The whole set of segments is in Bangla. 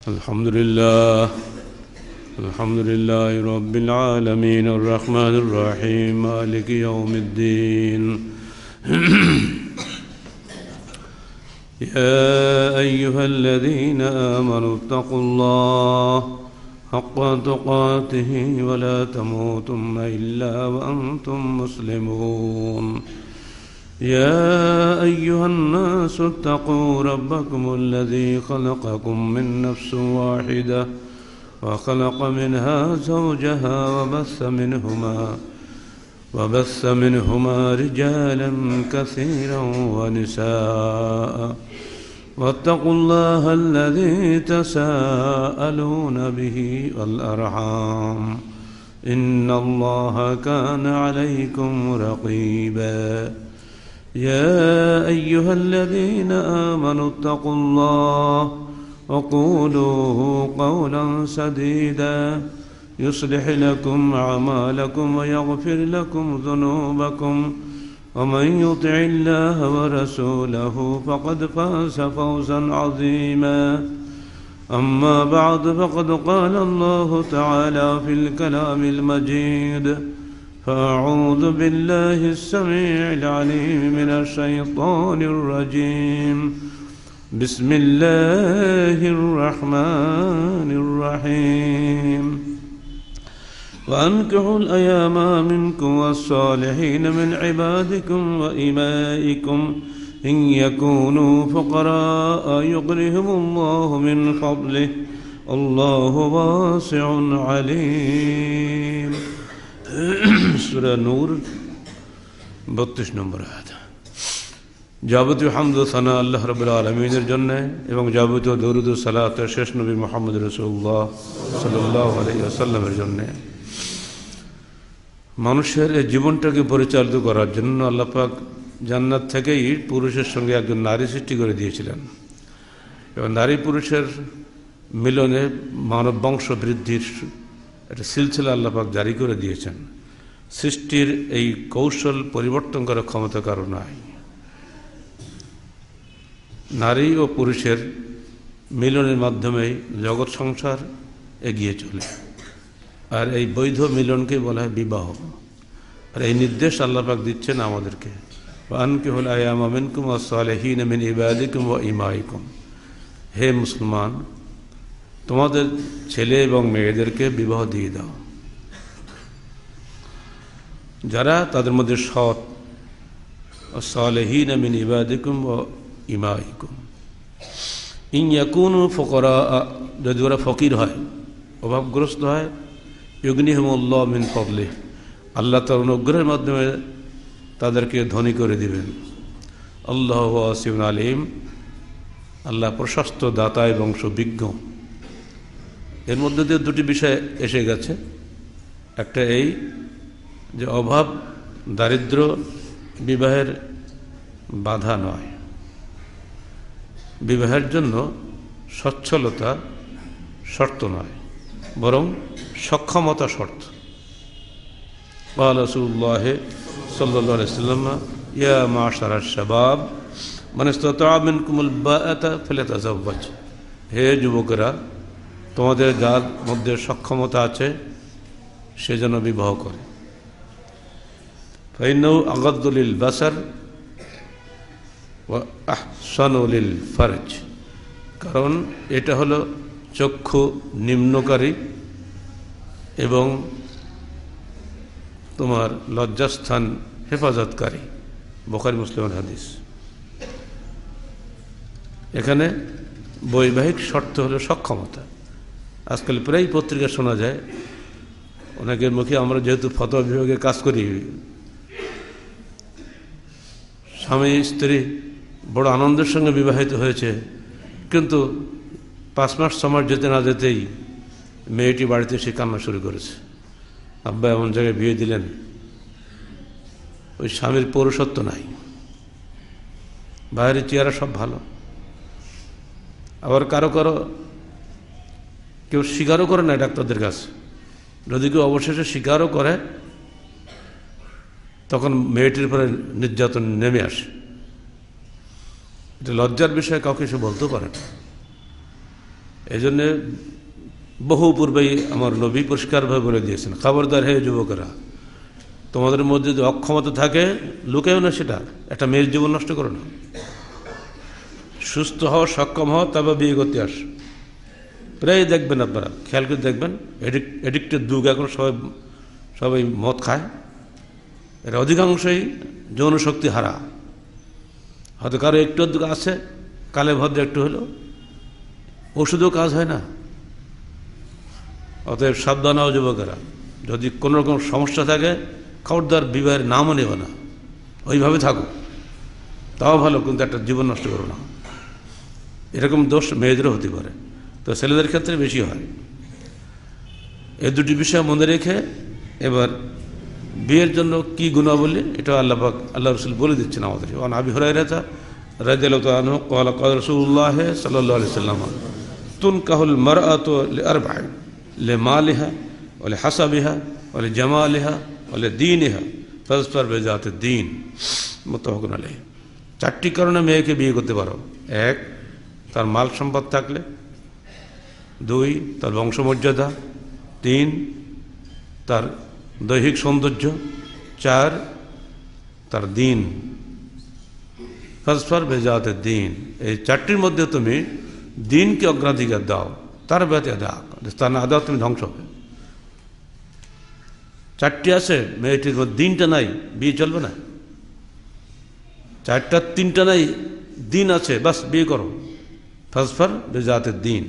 الحمد لله رب العالمين الرحمن الرحيم مالك يوم الدين يا أيها الذين آمنوا اتقوا الله حق تقاته ولا تموتن إلا وأنتم مسلمون يا أيها الناس اتقوا ربكم الذي خلقكم من نفس واحدة وخلق منها زوجها وبث منهما رجالا كثيرا ونساء واتقوا الله الذي تساءلون به والأرحام إن الله كان عليكم رقيبا يا أيها الذين آمنوا اتقوا الله وقولوا قولا سديدا يصلح لكم أعمالكم ويغفر لكم ذنوبكم ومن يطع الله ورسوله فقد فاز فوزا عظيما أما بعد فقد قال الله تعالى في الكلام المجيد فأعوذ بالله السميع العليم من الشيطان الرجيم بسم الله الرحمن الرحيم وأنكحوا الأيام منكم والصالحين من عبادكم وإمائكم إن يكونوا فقراء يغنهم الله من فضله الله واسع عليم সূরা নূর 32 নম্বর আয়াত। যাবতীয় হামদ ও সানা আল্লাহ রাব্বুল আলামিনের জন্য এবং যাবতীয় দরুদ ও সালাত শেষ নবী মুহাম্মদ রাসূলুল্লাহ সাল্লাল্লাহু আলাইহি ওয়াসাল্লামের জন্য। মানুষের এই জীবনটাকে পরিচালিত করার জন্য আল্লাহ পাক জান্নাত থেকেই পুরুষের সঙ্গে একজন নারী সৃষ্টি করে দিয়েছিলেন এবং নারী পুরুষের মিলনে মানব বংশ বৃদ্ধির একটা সিলসিলা আল্লাহ পাক জারি করে দিয়েছেন। সৃষ্টির এই কৌশল পরিবর্তন করার ক্ষমতা কারো নাই। নারী ও পুরুষের মিলনের মাধ্যমেই জগৎ সংসার এগিয়ে চলে, আর এই বৈধ মিলনকে বলা হয় বিবাহ। আর এই নির্দেশ আল্লাহ পাক দিচ্ছেন আমাদেরকে, আনকিহুল আয়ামা মিনকুম ওয়াস-সালিহিনা মিন ইবাদিকুম ওয়া ইমাইকুম। হে মুসলমান, তোমাদের ছেলে এবং মেয়েদেরকে বিবাহ দিয়ে দাও যারা তাদের মধ্যে সৎ। ওয়াস-সালিহিনা মিন ইবাদিকুম ওয়া ইমাইকুম ইন ইয়াকুনু ফুকারা, যদি ওরা ফকির হয়, অভাবগ্রস্ত হয়, ইউগনিহিমুল্লাহ মিন ফাদলিহি, আল্লাহ তার অনুগ্রহের মাধ্যমে তাদেরকে ধনী করে দিবেন। আল্লাহু ওয়াসিউন আলিম, আল্লাহ প্রশস্ত দাতা এবং সুবিজ্ঞ। এর মধ্যে দিয়ে দুটি বিষয় এসে গেছে। একটা এই যে অভাব দারিদ্র বিবাহের বাধা নয়, বিবাহের জন্য সচ্ছলতা শর্ত নয়, বরং সক্ষমতা শর্ত। قال رسول الله صلى الله عليه وسلم يا معشر الشباب من استطاع منكم الباءة فليتزوج। হে যুবকেরা, তোমাদের যার মধ্যে সক্ষমতা আছে সে যেন বিবাহ করে। فإنه أغض للبصر وأحسن للفرج, কারণ এটা হলো চক্ষু নিম্নকারী এবং তোমার লজ্জাস্থান হেফাজতকারী। বুখারী মুসলিমের হাদিস। এখানে বৈবাহিক শর্ত হলো সক্ষমতা। আজকাল প্রায় পত্রিকা শোনা যায় অনেকের মুখে, আমরা যেহেতু ফতোয়া বিভাগে কাজ করি, স্বামী স্ত্রী বড় আনন্দের সঙ্গে বিবাহিত হয়েছে, কিন্তু 5 মাস 6 মাস যেতে না যেতেই মেয়েটি বাড়িতে সে কান্না শুরু করেছে। আব্বা এমন জায়গায় বিয়ে দিলেন, ওই স্বামীর পৌরুষত্ব নাই, বাইরের চেহারা সব ভালো। আবার কারো কেউ স্বীকারও করে না ডাক্তারদের কাছে, যদি কেউ অবশেষে স্বীকারও করে তখন মেয়েটির উপরে নির্যাতন নেমে আসে। এটা লজ্জার বিষয়ে কাউকে সে বলতেও পারে না। এই জন্যে বহু পূর্বেই আমার নবী পরিষ্কারভাবে বলে দিয়েছেন, খবরদার হে যুবকেরা, তোমাদের মধ্যে যদি অক্ষমতা থাকে লুকেও না সেটা, একটা মেয়ের জীবন নষ্ট করো না। সুস্থ হও, সক্ষম হও, তবে বিয়ে করতে আস। প্রায় দেখবেন আপনারা, খেয়াল করে দেখবেন, এডিক্টেড যুগ এখন, সবাই মদ খায়, এরা অধিকাংশই যৌন শক্তি হারা। হয়তো কারো একটু অধিক আছে, কালে ভদ্রে একটু হলো, ওষুধও কাজ হয় না। অতএব সাবধান হও যুবকেরা, যদি কোনো রকম সমস্যা থাকে খবরদার বিবাহের নামও নেবে না, ওইভাবে থাকো, তাও ভালো, কিন্তু একটা জীবন নষ্ট করো না। এরকম দোষ মেয়েদেরও হতে পারে, তো ছেলেদের ক্ষেত্রে বেশি হয়। এই দুটি বিষয় মনে রেখে এবার বিয়ের জন্য কি গুণাবলী, এটা আল্লাহ রসুল বলে দিচ্ছেন আমাদের। আবি হুরায়রা রাদিয়াল্লাহু আনহু قال قال رسول الله صلى الله عليه وسلم تنكح المرأة لأربع لمالها ولحسبها ولجمالها ولدينها فاظفر بذات الدين متفق عليه। চারটি কারণে মেয়েকে বিয়ে করতে পারো। এক, তার মাল সম্পদ থাকলে। দুই, তার বংশমর্যাদা। তিন, তার দৈহিক সৌন্দর্য। চার, তার দিন। ফাজফার বেজাতে দিন, এই চারটির মধ্যে তুমি দিনকে অগ্রাধিকার দাও, তার ব্যতীত দাও, তার না দাও তুমি ধ্বংস হবে। চারটি আছে, মেয়েটির দিনটা নাই, বিয়ে চলবে না। চারটা তিনটা নাই, দিন আছে, বাস বিয়ে করো। ফাজফার বেজাতে দিন,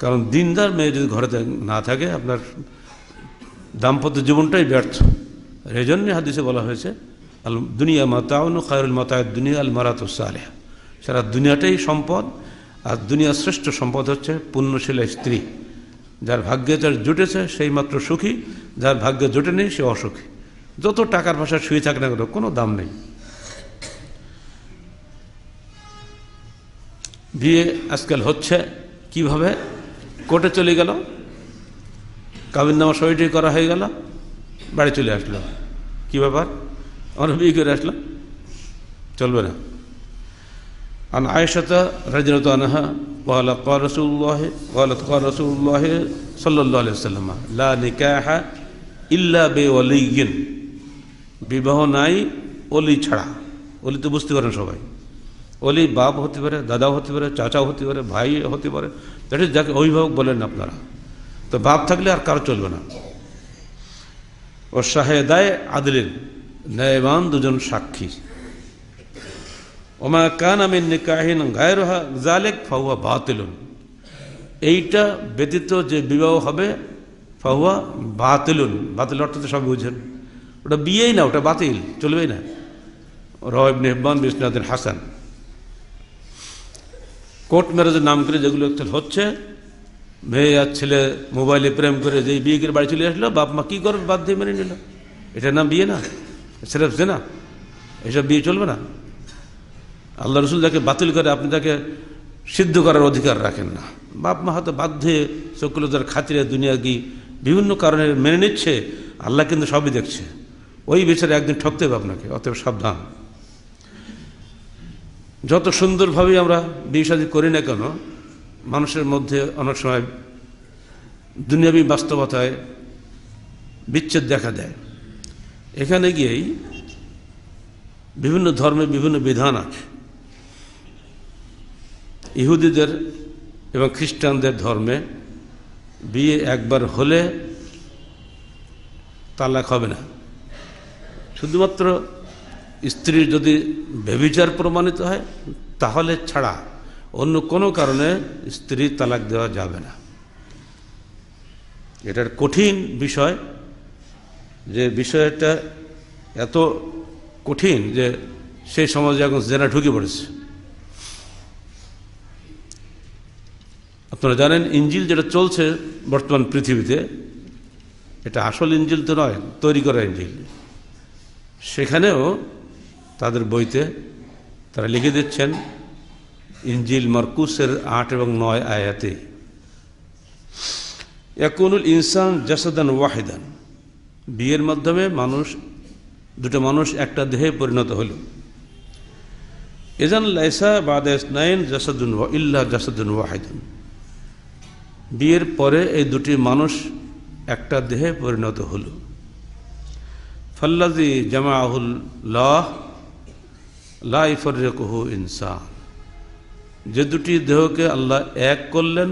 কারণ দিনদার মেয়ে যদি ঘরে না থাকে আপনার দাম্পত্য জীবনটাই ব্যর্থ। এই জন্যে হাদিসে বলা হয়েছে আল দুনিয়া মাতাউন খায়রুল মাতাউদ দুনিয়া আল মারাতুস সালেহা, সারা দুনিয়াটাই সম্পদ, আর দুনিয়ার শ্রেষ্ঠ সম্পদ হচ্ছে পুণ্যশীলা স্ত্রী। যার ভাগ্যে যার জুটেছে সেই মাত্র সুখী, যার ভাগ্যে জোটে নেই সে অসুখী। যত টাকার ভাষা শুয়ে থাকে না কেন, কোনো দাম নেই। বিয়ে আজকাল হচ্ছে কিভাবে, কোর্টে চলে গেল, কাবিননামা সইটি করা হয়ে গেল, বাড়ি চলে আসলো। কি ব্যাপার, আমরা বিয়ে করে আসলাম, চলবে না। আন আয়েশা রাদিয়াল্লাহু আনহা قال قال رسول الله صلى الله عليه وسلم لا نكاح إلا بولي, বিবাহ নাই ওলি ছাড়া। ওলি তো বুঝতে পারেন সবাই, ওলি বাপ হতে পারে, দাদাও হতে পারে, চাচাও হতে পারে, ভাই হতে পারে, দ্যাট ইজ যাকে অভিভাবক বলেন আপনারা। তো বাপ থাকলে আর কারো চলবে না। ও শাহেদায়ে আদলিন, ন্যায়বান দুজন সাক্ষী। ওমা কানা মিন নিকাহিন গায়রুহা যালিক ফাহুয়া বাতিলুন, এইটা ব্যতীত যে বিবাহ হবে ফাহুয়া বাতিলুন। বাতিল অর্থ তো সব বুঝেন, ওটা বিয়েই না, ওটা বাতিল, চলবেই না। রাওয়াহ ইবনে হিব্বান বিসনাদ হাসান। কোর্ট ম্যারেজের নাম করে যেগুলো হচ্ছে, মেয়ে আর ছেলে মোবাইলে প্রেম করে যেই বিয়ে করে বাড়ি চলে আসলো, বাপ মা কী করবে, বাধ্য মেনে নিল। এটার নাম বিয়ে না, সেরেফ জেনা। এসব বিয়ে চলবে না। আল্লাহ রসুল যাকে বাতিল করে আপনি তাকে সিদ্ধ করার অধিকার রাখেন না। বাপ মা হয়তো বাধ্যে চকুলতার খাতিরে দুনিয়া কি বিভিন্ন কারণে মেনে নিচ্ছে, আল্লাহ কিন্তু সবই দেখছে। ওই বিচারে একদিন ঠকতে হবে আপনাকে, অতএব সাবধান। যত সুন্দরভাবেই আমরা বিয়ে শাদী করি না কেন, মানুষের মধ্যে অনেক সময় দুনিয়াবী বাস্তবতায় বিচ্ছেদ দেখা দেয়। এখানে গিয়েই বিভিন্ন ধর্মে বিভিন্ন বিধান আছে। ইহুদিদের এবং খ্রিস্টানদের ধর্মে বিয়ে একবার হলে তালাক হবে না। শুধুমাত্র স্ত্রীর যদি ব্যভিচার প্রমাণিত হয় তাহলে ছাড়া অন্য কোনো কারণে স্ত্রীর তালাক দেওয়া যাবে না। এটার কঠিন বিষয়, যে বিষয়টা এত কঠিন যে সেই সমাজে এখন জেনা ঢুকে পড়েছে। আপনারা জানেন ইঞ্জিল যেটা চলছে বর্তমান পৃথিবীতে, এটা আসল ইঞ্জিল তো নয়, তৈরি করা ইঞ্জিল। সেখানেও তাদের বইতে তারা লিখে দিচ্ছেন ইঞ্জিল মারকুসের 8 এবং 9 আয়াতে, ইয়াকুনুল ইনসান জাসাদান ওয়াহিদান, বিয়ের মাধ্যমে দুটো মানুষ একটা দেহে পরিণত হল। ইযান লাইসা বাদা ইসনাইন জাসাদুন ওয়া ইল্লা জাসাদুন ওয়াহিদুন, বিয়ের পরে এই দুটি মানুষ একটা দেহে পরিণত হলো। ফাল্লাযী জামাআহুল্লাহ লা ইফাররিকুহু ইনসান, যে দুটি দেহকে আল্লাহ এক করলেন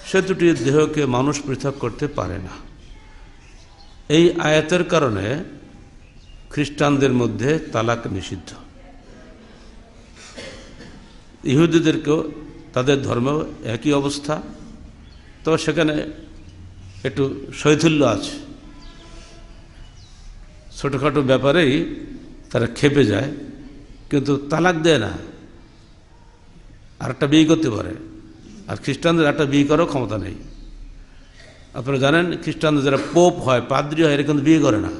সে দুটি দেহকে মানুষ পৃথক করতে পারে না। এই আয়াতের কারণে খ্রিস্টানদের মধ্যে তালাক নিষিদ্ধ। ইহুদিদেরকেও তাদের ধর্ম একই অবস্থা, তো সেখানে একটু শৈথিল্য আছে, ছোটোখাটো ব্যাপারেই তারা খেপে যায়, কিন্তু তালাক দেয় না, আর একটা বিয়ে করতে পারে। আর খ্রিস্টানদের একটা বিয়ে করার ক্ষমতা নেই। আপনারা জানেন খ্রিস্টানদের যারা পোপ হয়, পাদ্রী হয়, এরা কিন্তু বিয়ে করে না।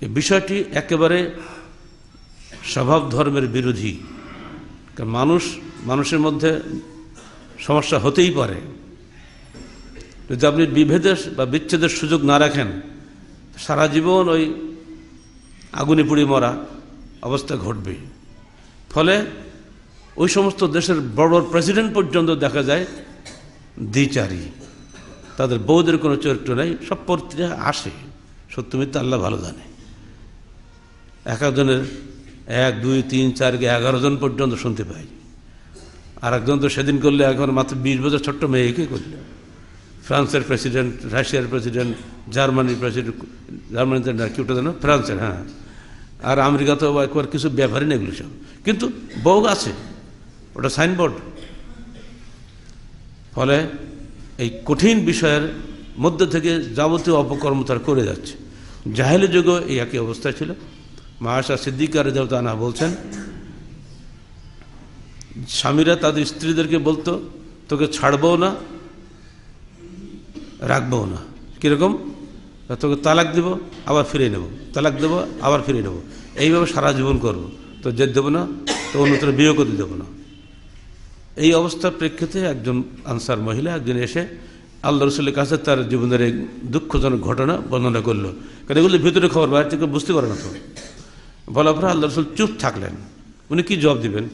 এই বিষয়টি একেবারে স্বভাব ধর্মের বিরোধী। কারণ মানুষের মধ্যে সমস্যা হতেই পারে। যদি আপনি বিভেদের বা বিচ্ছেদের সুযোগ না রাখেন, সারা জীবন ওই আগুনে পুড়ি মরা অবস্থা ঘটবে। ফলে ওই সমস্ত দেশের বড় বড় প্রেসিডেন্ট পর্যন্ত দেখা যায় দ্বিচারী, তাদের বউদের কোনো চরিত্র নেই। সব পত্রিকা আসে, সত্য মিথ্যা আল্লাহ ভালো জানে। এক একজনের 1, 2, 3, 4, 11 জন পর্যন্ত শুনতে পাই। আর একজন তো সেদিন করলে এখন মাত্র 20 বছর ছোট্ট মেয়েকে করলে। ফ্রান্সের প্রেসিডেন্ট, রাশিয়ার প্রেসিডেন্ট, জার্মানির প্রেসিডেন্ট, জার্মানিতে না কি ওটা জানো, ফ্রান্সের, হ্যাঁ, আর আমেরিকাতেও একবার কিছু ব্যাপারই নেই এগুলো সব। কিন্তু বউ আছে, ওটা সাইনবোর্ড। ফলে এই কঠিন বিষয়ের মধ্যে থেকে যাবতীয় অপকর্ম তারা করে যাচ্ছে। জাহেলি যুগও এই একই অবস্থায় ছিল। মা আয়েশা সিদ্দিকা রাদিয়াল্লাহু আনহা বলছেন, স্বামীরা তাদের স্ত্রীদেরকে বলতো, তোকে ছাড়বো না, রাখবো না। কীরকম? তোকে তালাক দেবো, আবার ফিরিয়ে নেব, তালাক দেবো, আবার ফিরিয়ে নেবো, এইভাবে সারা জীবন করবো, তো জেদ দেবো না, তো অন্যত্র বিয়ে করতে দেবো না। এই অবস্থার প্রেক্ষিতে একজন আনসার মহিলা একজন এসে আল্লাহ রসুলের কাছে তার জীবনের এই দুঃখজনক ঘটনা বর্ণনা করলো। কারণ এগুলো ভিতরে খবর, বাইরে থেকে বুঝতে পারে না। তো বলার পর আল্লাহ রসুল চুপ থাকলেন। উনি কি জবাব দিবেন?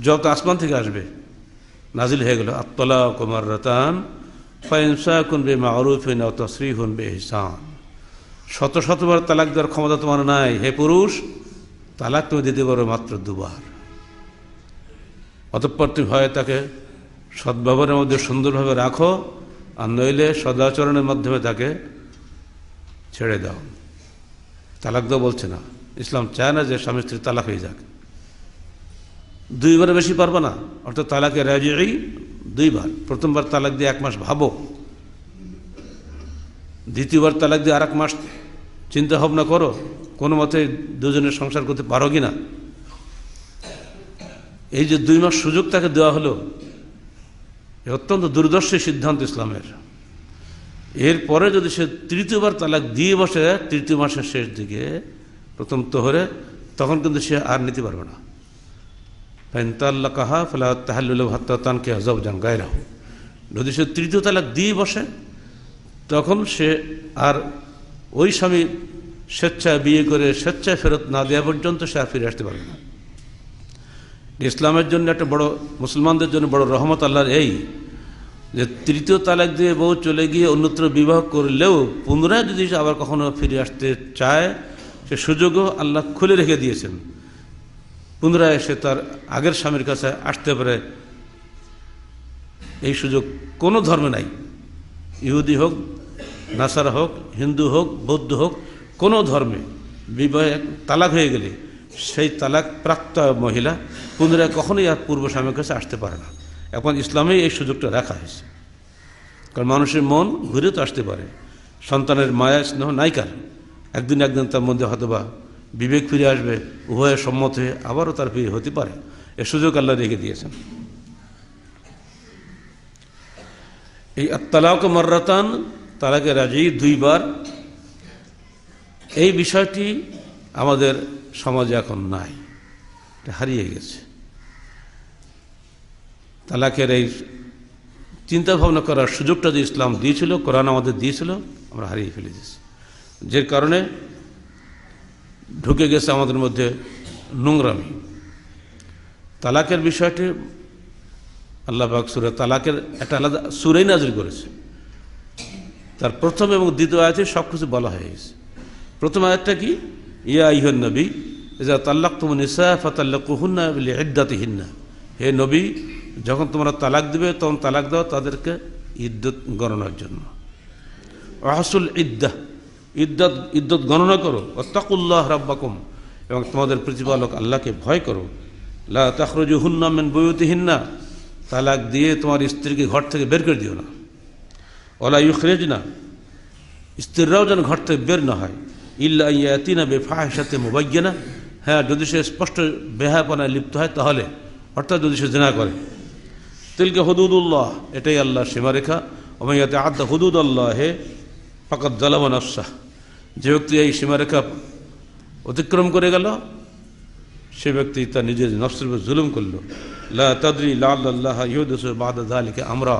জবাব তো আসমান থেকে আসবে, নাজিল হয়ে গেল, আত-তালাকু মাররাতান ফাইমসাকুন বিমা'রুফিন আও তাসরিহুন বিইহসান। শতবার তালাক দেওয়ার ক্ষমতা তোমার নাই হে পুরুষ, তালাক তুমি দিতে পারো মাত্র 2 বার। অতঃপর তুমি হয় তাকে সদ্ব্যবহারের মধ্যে সুন্দরভাবে রাখো, আর নইলে সদাচরণের মাধ্যমে তাকে ছেড়ে দাও। তালাক দাও বলছে না, ইসলাম চায় না যে স্বামী স্ত্রী তালাক হয়ে যাক। 2 বারের বেশি পারবে না, অর্থাৎ তালাকে রাজিই 2 বার। প্রথমবার তালাক দিয়ে 1 মাস ভাবো, দ্বিতীয়বার তালাক দিয়ে 1 মাস চিন্তা ভাবনা করো, কোনো মতে দুজনের সংসার করতে পারো কি না। এই যে 2 মাস সুযোগ তাকে দেওয়া হলো, অত্যন্ত দুর্দর্শী সিদ্ধান্ত ইসলামের। এরপরে যদি সে 3য়-বার তালাক দিয়ে বসে 3য় মাসের শেষ দিকে, প্রথম তোহরে, তখন কিন্তু সে আর নিতে পারবে না। ফাইন তাল্লাকাহা ফালা তাহাল্লু লাহু হাত্তা তানকিহা যাওজান গায়রাহু। যদি সে 3য় তালাক দিয়ে বসে, তখন সে আর ওই স্বামী স্বেচ্ছায় বিয়ে করে স্বেচ্ছায় ফেরত না দেওয়া পর্যন্ত সে আর ফিরে আসতে পারবে না। ইসলামের জন্য একটা বড়, মুসলমানদের জন্য বড় রহমত আল্লাহর এই যে 3য় তালাক দিয়ে বউ চলে গিয়ে অন্যত্র বিবাহ করলেও পুনরায় যদি আবার কখনো ফিরে আসতে চায়, সে সুযোগও আল্লাহ খুলে রেখে দিয়েছেন। পুনরায় সে তার আগের স্বামীর কাছে আসতে পারে। এই সুযোগ কোনো ধর্মে নাই। ইহুদি হোক, নাসারা হোক, হিন্দু হোক, বৌদ্ধ হোক, কোনো ধর্মে বিবাহে তালাক হয়ে গেলে সেই তালাক প্রাপ্ত মহিলা পুনরায় কখনোই আর পূর্ব স্বামীর কাছে আসতে পারে না। এখন ইসলামেই এই সুযোগটা রাখা হয়েছে। কারণ মানুষের মন ঘুরে তো আসতে পারে, সন্তানের মায়া স্নেহ নাইকার, একদিন তার মধ্যে হয়তোবা বিবেক ফিরে আসবে, উভয়ের সম্মত হয়ে আবারও তার বিয়ে হতে পারে। এ সুযোগ আল্লাহ রেখে দিয়েছেন। এই আত-তালাকু মাররাতান, তালাকে রাজি 2 বার, এই বিষয়টি আমাদের সমাজে এখন নাই, এটা হারিয়ে গেছে। তালাকের এই চিন্তা ভাবনা করার সুযোগটা যে ইসলাম দিয়েছিল, কোরআন আমাদের দিয়েছিল, আমরা হারিয়ে ফেলে দিয়েছি। যে কারণে ঢুকে গেছে আমাদের মধ্যে নোংরামি। তালাকের বিষয়টি আল্লাহ পাক সূরা তালাকের একটা আলাদা সূরাই নাযিল করেছে। তার প্রথম এবং দ্বিতীয় আয়াতে সব কিছু বলা হয়ে গেছে। প্রথম আয়াতটা কি? ইয়া আইয়ুহান নবী ইযা তাল্লাকতুমুন নিসা ফাতাল্লিকুহুন্না লিইদ্দাতিহিন্না, হে নবী যখন তোমরা তালাক দিবে তখন তালাক দাও তাদেরকে ইদ্যত গণনার জন্য। ওয়াহসুল ইদ্দাহ, ইদ্যত গণনা করো। ওয়াত্তাকুল্লাহ রাব্বাকুম, এবং তোমাদের প্রতিপালক আল্লাহকে ভয় করো। লা তাখরুজুহুন্না মিন বুয়ুতিহিন্না, তালাক দিয়ে তোমার স্ত্রীকে ঘর থেকে বের করে দিও না। ওয়ালা ইউখরিজনা, স্ত্রীরাও যেন ঘর থেকে বের না হয়। ইল্লা ইয়াতিনা বিফাহিশাতিন মুবায়্যিনা, হ্যাঁ যদি সে স্পষ্ট বেহায়াপনায় লিপ্ত হয় তাহলে, অর্থাৎ যদি সে জিনা করে। তিলকা হুদুদুল্লাহ, এটাই আল্লাহর সীমারেখা। ওয়া মান ইয়াতাআদ্দা হুদুদাল্লাহি ফাকাদ যালামা নাফসাহ, যে ব্যক্তি এই সীমারেখা অতিক্রম করে গেল সে ব্যক্তি তার নিজের নফসের উপর জুলুম করলো। লা তাদরি লাআল্লাল্লাহ ইউহদিসু বা'দা যালিকা আমরা,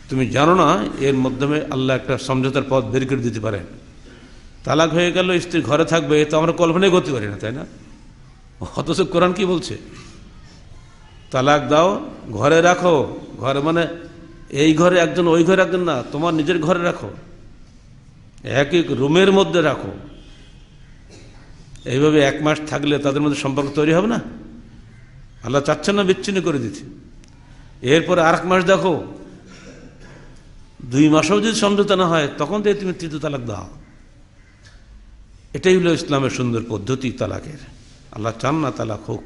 তুমি জানো না এর মাধ্যমে আল্লাহ একটা সমঝোতার পথ বের করে দিতে পারেন। তালাক হয়ে গেল, স্ত্রী ঘরে থাকবে, এ তো আমরা কল্পনাই করতে পারি না, তাই না? অথচ কোরআন কি বলছে? তালাক দাও, ঘরে রাখো। ঘরে মানে এই ঘরে একজন, ওই ঘরে একজন না, তোমার নিজের ঘরে রাখো, এক এক রুমের মধ্যে রাখো। এইভাবে 1 মাস থাকলে তাদের মধ্যে সম্পর্ক তৈরি হবে না? আল্লাহ চাচ্ছেন না বিচ্ছিন্ন করে দিতে। এরপরে আর 1 মাস দেখো, 2 মাসেও যদি সমঝোতা না হয় তখন তো তুমি তৃতীয় তালাক দাও। এটাই হলো ইসলামের সুন্দর পদ্ধতি তালাকের। আল্লাহ চান না তালাক হোক।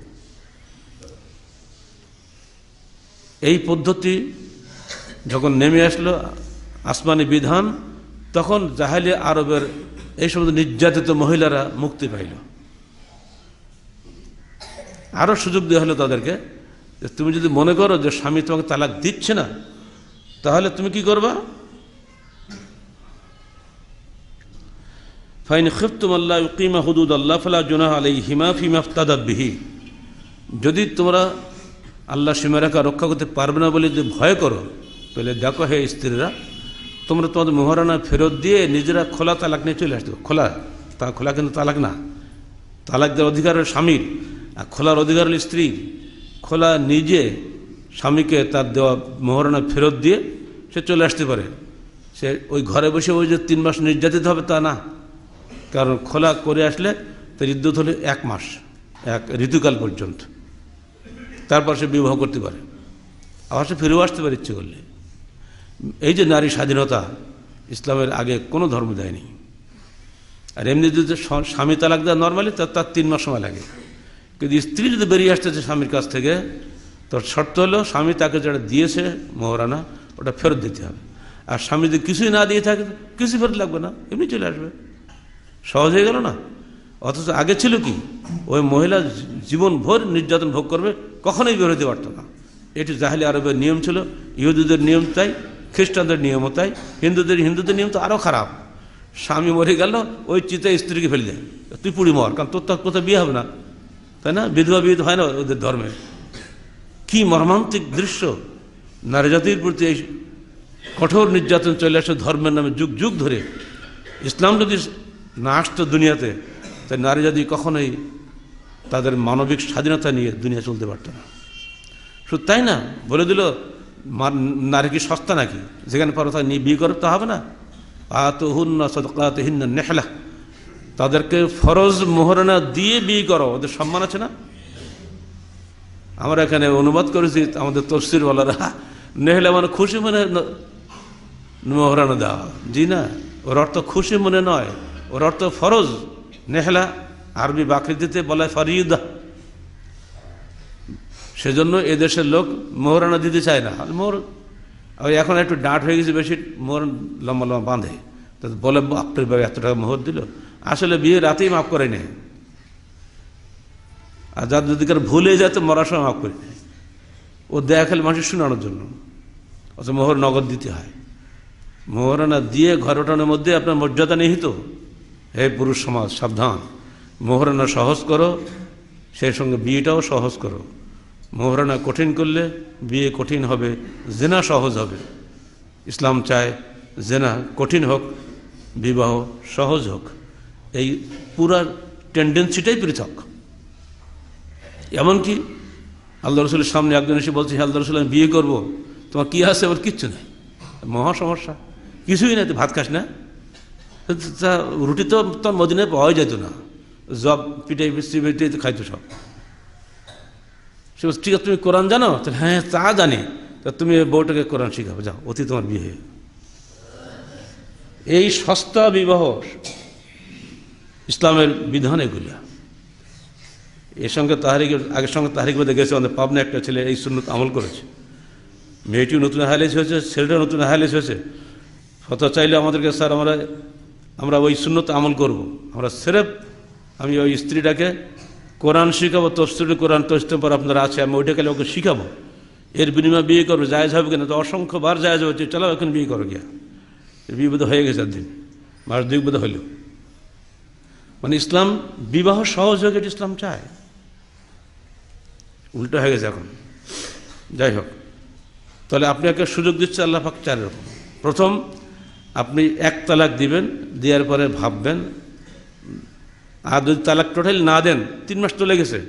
এই পদ্ধতি যখন নেমে আসলো আসমানি বিধান, তখন জাহেলি আরবের এই সমস্ত নির্যাতিত মহিলারা মুক্তি পাইল। আরো সুযোগ দেওয়া হলো তাদেরকে যে তুমি যদি মনে করো যে স্বামী তোমাকে তালাক দিচ্ছে না, তাহলে তুমি কি করবা? ফাইন খিফতুম আল্লা ইউকিমা হুদুদাল্লাহ ফালা জুনাহা আলাইহিমা ফিমা ইফতাদাত বিহি, যদি তোমরা আল্লাহ সীমারেখা রক্ষা করতে পারবে না বলে যদি ভয় করো, তাহলে দেখো হে স্ত্রীরা, তোমরা তোমাদের মোহরানা ফেরত দিয়ে নিজেরা খোলা তালাক নিয়ে চলে আসতে। খোলা খোলা কিন্তু তালাক না, তালাক দেওয়ার অধিকার স্বামীর, আর খোলার অধিকার হল স্ত্রীর। খোলা নিজে স্বামীকে তার দেওয়া মোহরানা ফেরত দিয়ে সে চলে আসতে পারে। সে ওই ঘরে বসে ওই যে 3 মাস নির্যাতিত হবে তা না, কারণ খোলা করে আসলে তার ইদ্যত হলে 1 মাস, 1 ঋতুকাল পর্যন্ত। তারপর সে বিবাহ করতে পারে, আবার সে ফিরেও আসতে পারে ইচ্ছে করলে। এই যে নারী স্বাধীনতা ইসলামের আগে কোনো ধর্ম দেয়নি। আর এমনি যদি স্বামী তালাক দেয় নর্মালি তার 3 মাস সময় লাগে, কিন্তু স্ত্রী যদি বেরিয়ে আসতেছে স্বামীর কাছ থেকে, তোর শর্ত হলো স্বামী তাকে যেটা দিয়েছে মোহরানা ওটা ফেরত দিতে হবে। আর স্বামী যদি কিছুই না দিয়ে থাকে কিছু ফেরত লাগবে না, এমনি চলে আসবে। সহজ হয়ে গেল না? অথচ আগে ছিল কি, ওই মহিলা জীবন ভর নির্যাতন ভোগ করবে, কখনোই বের হতে পারত না। এটি জাহেলি আরবের নিয়ম ছিল, ইহুদিদের নিয়ম তাই, খ্রিস্টানদের নিয়মও তাই, হিন্দুদের নিয়ম তো আরও খারাপ। স্বামী মরে গেল, ওই চিতায় স্ত্রীকে ফেলে দেয়, তুই পুড়ি মর, কারণ তোর তো কোথাও বিয়ে হবে না, তাই না? বিধবা বিয়ে হয় না ওদের ধর্মে। কি মর্মান্তিক দৃশ্য! নারী জাতির প্রতি এই কঠোর নির্যাতন চলে আসে ধর্মের নামে যুগ যুগ ধরে। ইসলাম যদি না আসতো দুনিয়াতে, তাই নারী জাতি কখনোই তাদের মানবিক স্বাধীনতা নিয়ে দুনিয়া চলতে পারত না। শুধু তাই না, বলে দিল নারী কি সস্তা নাকি, যেখানে পারো তা নিয়ে বিয়ে করো তা হবে না। আতুহুন্না সাদকাতিহিন্না নেহলা, তাদেরকে ফরজ মোহরানা দিয়ে বিয়ে করো, ওদের সম্মান আছে না? আমরা এখানে অনুবাদ করেছি আমাদের তফসিরওয়ালারা, নেহলা মানে খুশি মনে মোহরানা দেওয়া। জি না, ওর অর্থ খুশি মনে নয়, ওর অর্থ ফরজ। নেহলা আরবি বাকৃতিতে বলা হয় ফরিদা। সেজন্য এদেশের লোক মোহরানা দিতে চায় না। মোহর এখন একটু ডাঁট হয়ে গেছে বেশি, মোহর লম্বা লম্বা বাঁধে, তো বলে বাপরে বাবা এত টাকা মোহর দিল। আসলে বিয়ে রাতেই মাফ করে নেয়, আর যার যদি কারো ভুলে যায় তো মরার সময় মাফ করে নেয়। ও দেয়া খেলে মানুষের শোনানোর জন্য, অথচ মোহর নগদ দিতে হয়। মোহরানা দিয়ে ঘর ওঠানোর মধ্যে আপনার মর্যাদা নিহিত। হে পুরুষ সমাজ, সাবধান, মোহরানা সহজ করো, সেই সঙ্গে বিয়েটাও সহজ করো। মোহরানা কঠিন করলে বিয়ে কঠিন হবে, জেনা সহজ হবে। ইসলাম চায় জেনা কঠিন হোক, বিবাহ সহজ হোক। এই পুরা টেন্ডেন্সিটাই পৃথক। এমনকি আল্লাহ রসুলের সামনে একজন এসে বলছে, আল্লাহ রসুল আমি বিয়ে করবো, তোমার কী আছে? আবার কিচ্ছু নেই, মহা সমস্যা, কিছুই না, তুই ভাত খাস না? তা রুটি তো তোর মদিনায় পাওয়াই যেত না, জব পিটাই পিটাই খাইতো সব। সে বলছে ঠিক আছে, তুমি কোরআন জানো? তাহলে হ্যাঁ তা জানি, তা তুমি বউটাকে কোরআন শিখাবো, যাও, অতি তোমার বিয়ে। এই সস্তা বিবাহ ইসলামের বিধান এগুলা। এর সঙ্গে তাহারিকের আগের সঙ্গে তাহারিক বেঁধে গেছে, আমাদের পাবনা একটা ছেলে এই সুন্নত আমল করেছে, মেয়েটিও নতুন হাইলাইস হয়েছে, ছেলেটাও নতুন হাইলাইস হয়েছে। ফতোয়া চাইলে আমাদেরকে স্যার আমরা ওই সুন্নত আমল করব, আমরা সেরেফ আমি ওই স্ত্রীটাকে কোরআন শিখাবো, তফসিরে কোরআন তফসির আপনারা আছে, আমি ওইটা গেলে ওকে শিখাবো, এর বিনিময়ে বিয়ে করবো, জায়েজ হবে কিনা? তো অসংখ্যবার জায়েজ হচ্ছে, চলো এখন বিয়ে করো গিয়া। বিয়ে বোধ হয়ে গেছে একদিন, মাস দুই বোধ হইল। মানে ইসলাম বিবাহ সহজ হোক, এটা ইসলাম চায়, উল্টো হয়ে গেছে এখন। যাই হোক, তাহলে আপনাকে সুযোগ দিচ্ছে আল্লাহ পাক চার রকম। প্রথম, আপনি এক তালাক দিবেন, দেওয়ার পরে ভাববেন, আর যদি তালাক টোটালি না দেন, 3 মাস চলে গেছে,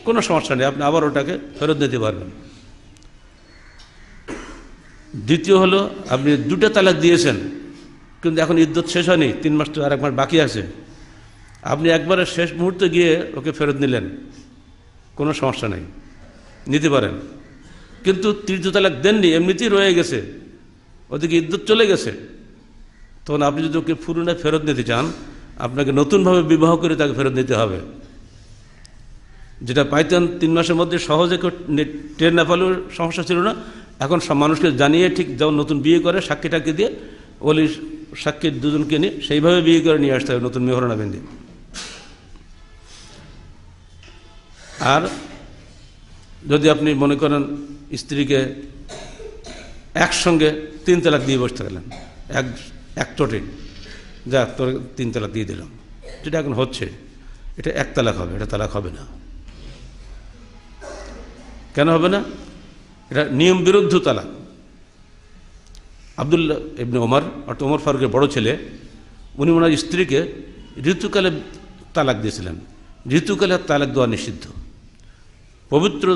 কোনো সমস্যা নেই, আপনি আবার ওটাকে ফেরত দিতে পারবেন। দ্বিতীয় হলো, আপনি 2টা তালাক দিয়েছেন, কিন্তু এখন ইদ্যত শেষ হয়নি, 3 মাস তো আর 1 মাস বাকি আছে, আপনি একবারে শেষ মুহূর্তে গিয়ে ওকে ফেরত নিলেন, কোনো সমস্যা নেই, নিতে পারেন। কিন্তু 3য় তালাক দেননি, এমনিতেই রয়ে গেছে, ওদিকে ইদ্যত চলে গেছে, তখন আপনি যদি ওকে পুরোটা ফেরত নিতে চান, আপনাকে নতুনভাবে বিবাহ করে তাকে ফেরত নিতে হবে। যেটা পাইতেন 3 মাসের মধ্যে সহজে টের না পেলেও সমস্যা ছিল না, এখন সব মানুষকে জানিয়ে, ঠিক যেমন নতুন বিয়ে করে সাক্ষী টাক্ষী দিয়ে, ওলি সাক্ষী দুজনকে নিয়ে সেইভাবে বিয়ে করে নিয়ে আসতে হবে, নতুন মেহরানা বেঁধে। আর যদি আপনি মনে করেন স্ত্রীকে একসঙ্গে 3 তালাক দিয়ে বসতে গেলেন, এক চোটে, যা তোর 3 তালাক দিয়ে দিলাম, যেটা এখন হচ্ছে, এটা 1 তালাক হবে, এটা তালাক হবে না। কেন হবে না? এটা নিয়ম বিরুদ্ধ তালাক। আব্দুল্লাহ ইবনে ওমর, অর্থাৎ ওমর ফারুকের বড় ছেলে, উনি ওনার স্ত্রীকে ঋতুকালে তালাক দিয়েছিলেন। ঋতুকালে তালাক দেওয়া নিষিদ্ধ, পবিত্র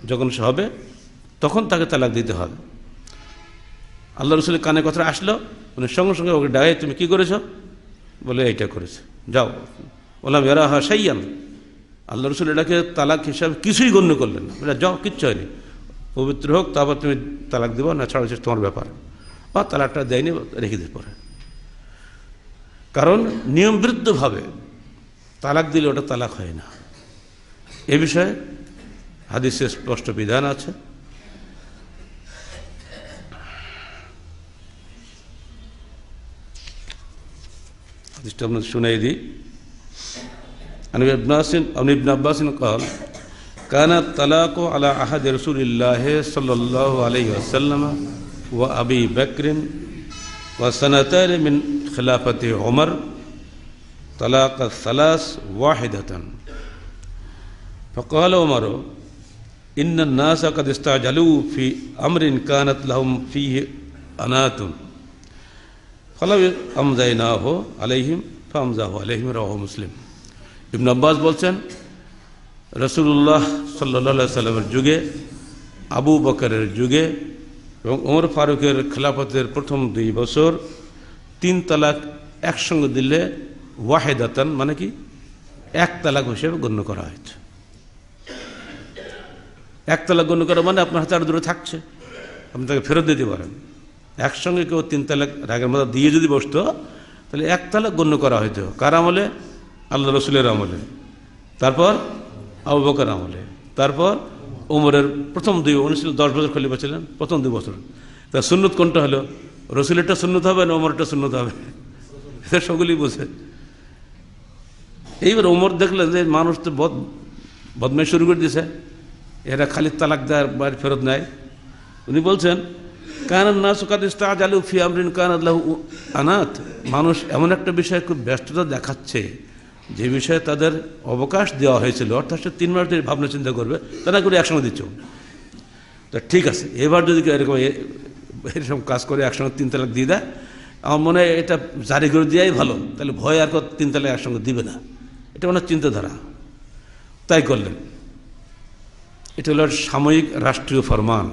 যখন সে হবে তখন তাকে তালাক দিতে হবে। আল্লাহ রসুলের কানে কথা আসলো, উনি সঙ্গে সঙ্গে ওকে ডাকে, তুমি কী করেছ? বলে এইটা করেছে, যাও। বললাম এরাহা সাইয়ান, আল্লাহ রসুল এটাকে তালাক হিসাবে কিছুই গণ্য করলেন না, এটা যাও, কিচ্ছু হয়নি, পবিত্র হোক, তারপর তুমি তালাক দেবো না, ছাড়া হচ্ছে তোমার ব্যাপার, বা তালাকটা দেয়নি, রেখে দিয়ে পরে। কারণ নিয়ম বিরুদ্ধভাবে তালাক দিলে ওটা তালাক হয় না। এ বিষয়ে হাদিসে স্পষ্ট বিধান আছে। হাদিসটা আপনাদের শুনাই দিই। عن ابن عباس قال كان الطلاق على عهد رسول الله صلى الله عليه وسلم وأبي بكر وسنتين من خلافة عمر طلاق 3 واحدة فقال عمر إن الناس قد استعجلوا في أمر كانت لهم فيه أنات فلو أمضيناه عليهم فأمضاه عليهم رواه مسلم। ইবনে আব্বাস বলছেন, রাসূলুল্লাহ সাল্লাল্লাহু আলাইহি সাল্লামের যুগে, আবু বকরের যুগে এবং ওমর ফারুকের খেলাফতের প্রথম 2 বছর 3 তালাক একসঙ্গে দিলে ওয়াহিদাতান মানে কি 1 তালাক হিসেবে গণ্য করা হয়েছে। 1 তালাক গণ্য করা মানে আপনার হাতে আর দূরে থাকছে, আপনি তাকে ফেরত দিতে পারেন। একসঙ্গে কেউ 3 তালাক রাগের মধ্যে দিয়ে যদি বসতো, তাহলে 1 তালাক গণ্য করা হইতো। কার আমলে? আল্লাহ রসুলের আমলে, তারপর আবু বকর আমলে, তারপর ওমরের প্রথম 2, উনি ছিল 10 বছর খলিফা ছিলেন, প্রথম 2 বছর। তা সুন্নত কোনটা হলো? রসুলেরটা সুন্নত হবে না ওমরেরটা সুন্নত হবে? এটা সকলেই বোঝে। এইবার ওমর দেখলেন যে মানুষ তো বদমাই শুরু করে দিয়েছে, এরা খালি তালাক দেওয়ার বাইরে ফেরত নেয়। উনি বলছেন, কানান নাসু কাদ ইস্তাআজালু ফি আমরিন কানাত লাহু আনাত, মানুষ এমন একটা বিষয়ে খুব ব্যস্ততা দেখাচ্ছে যে বিষয়ে তাদের অবকাশ দেওয়া হয়েছিল, অর্থাৎ সে 3 মাস ধরে ভাবনা চিন্তা করবে, তা না করে একসঙ্গে দিচ্ছ। তা ঠিক আছে, এবার যদি এরকম কাজ করে একসঙ্গে 3 তালাক দিয়ে দেয়, আমার মনে হয় এটা জারি করে দেওয়াই ভালো, তাহলে ভয় আর 3 তালাক একসঙ্গে দিবে না। এটা ওনার চিন্তাধারা, তাই করলেন। এটা হলো সাময়িক রাষ্ট্রীয় ফরমান।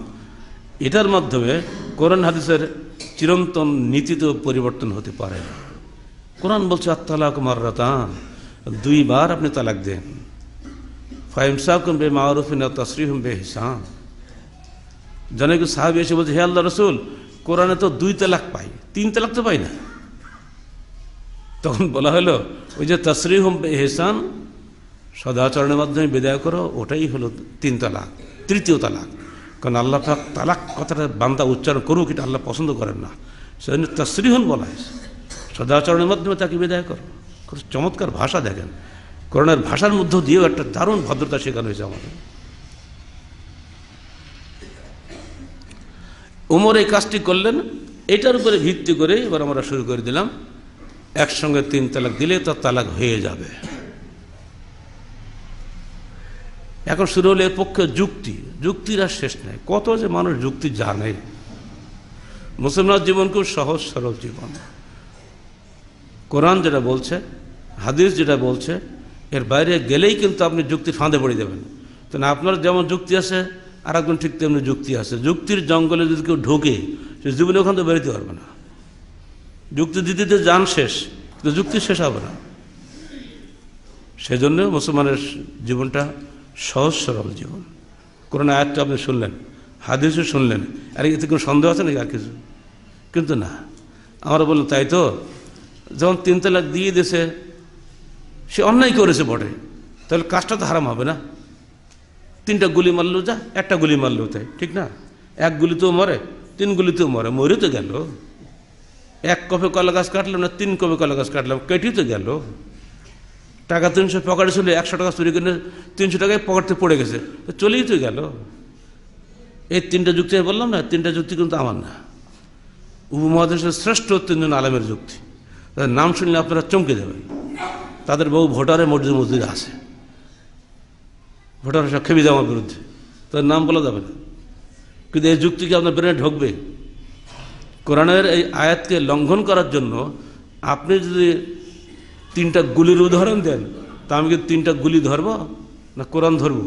এটার মাধ্যমে কোরআন হাদিসের চিরন্তন নীতিতেও পরিবর্তন হতে পারে না। কোরআন বলছে আত-তালাক মাররাতান, 2 বার আপনি তালাক দেন। ফাইমসাকুম বিমারুফিন আও তাসরিহুম বিইহসান। জনৈক সাহাবী এসে বলছে, হে আল্লাহ রাসূল, কোরআনে তো 2 তালাক পাই, 3 তালাক তো পাই না। তখন বলা হলো, ওই যে তাসরিহুম বিইহসান, সদাচরণের মাধ্যমে বিদায় করো, ওটাই হলো 3 তালাক, 3য় তালাক। কারণ আল্লাহ পাক তালাক কথাটা বান্দা উচ্চারণ করুক, এটা আল্লাহ পছন্দ করেন না। সেজন্য তাসরিহুন বলা হয়েছে, সদাচরণের মাধ্যমে তাকে বিদায় করো। খুব চমৎকার ভাষা দেখেন, কোরআনের ভাষার মধ্য দিয়েও একটা দারুণ ভদ্রতা শেখানো হয়েছে আমাদের। ওমর এই কাজটি করলেন, এটার উপরে ভিত্তি করে এবার আমরা শুরু করে দিলাম, একসঙ্গে 3 তালাক দিলে তার তালাক হয়ে যাবে। এখন শুরু হলো এর পক্ষে যুক্তি। যুক্তির আর শেষ নেই, কত যে মানুষ যুক্তি জানে। মুসলমান জীবন খুব সহজ সরল জীবন। কোরআন যেটা বলছে, হাদিস যেটা বলছে, এর বাইরে গেলেই কিন্তু আপনি যুক্তির ফাঁদে পড়ে যাবেন। তো না, আপনার যেমন যুক্তি আছে আর একজন ঠিক তেমনি যুক্তি আছে। যুক্তির জঙ্গলে যদি কেউ ঢোকে, সে জীবনে ওখান থেকে বেরোতে পারবে না। যুক্তি দিতে দিতে যান শেষ, কিন্তু যুক্তি শেষ হবে না। সেজন্য মুসলমানের জীবনটা সহজ সরল জীবন। কোরআন আয়াতটা আপনি শুনলেন, হাদিসও শুনলেন, আর এতে কোনো সন্দেহ আছে নাকি আর কিছু? কিন্তু না, আমরা বললাম তাই তো, যখন 3 তালাক দিয়ে দিয়েছে, সে অন্যায় করেছে বটে, তাহলে কাজটা তো হারাম হবে না। 3টা গুলি মারলো, যা 1টা গুলি মারলো, তাই ঠিক না? 1 গুলিতেও মরে, 3 গুলিতেও মরে, মরে তো গেল। 1 কপে কলা গাছ কাটলাম না, 3 কপে কলা গাছ কাটলাম, কেটেই তো গেল। টাকা 300 পকেটে ছিল, 100 টাকা চুরি করে 300 টাকায় পকেটে পড়ে গেছে, তো চলেই তো গেল। এই 3টা যুক্তি বললাম না, 3টা যুক্তি কিন্তু আমার না, উপমহাদেশের শ্রেষ্ঠ 3 জন আলেমের যুক্তি। তাদের নাম শুনলে আপনারা চমকে দেবেন। তাদের বহু ভোটারের মসজিদে আছে, ভোটার সব খেপে যাওয়ার বিরুদ্ধে, তাদের নাম বলা যাবে না, কিন্তু এই যুক্তি কি আপনার ব্রেনে ঢুকবে? কোরআনের এই আয়াতকে লঙ্ঘন করার জন্য আপনি যদি 3টা গুলির উদাহরণ দেন, তা আমি কি 3টা গুলি ধরবো না কোরআন ধরবো?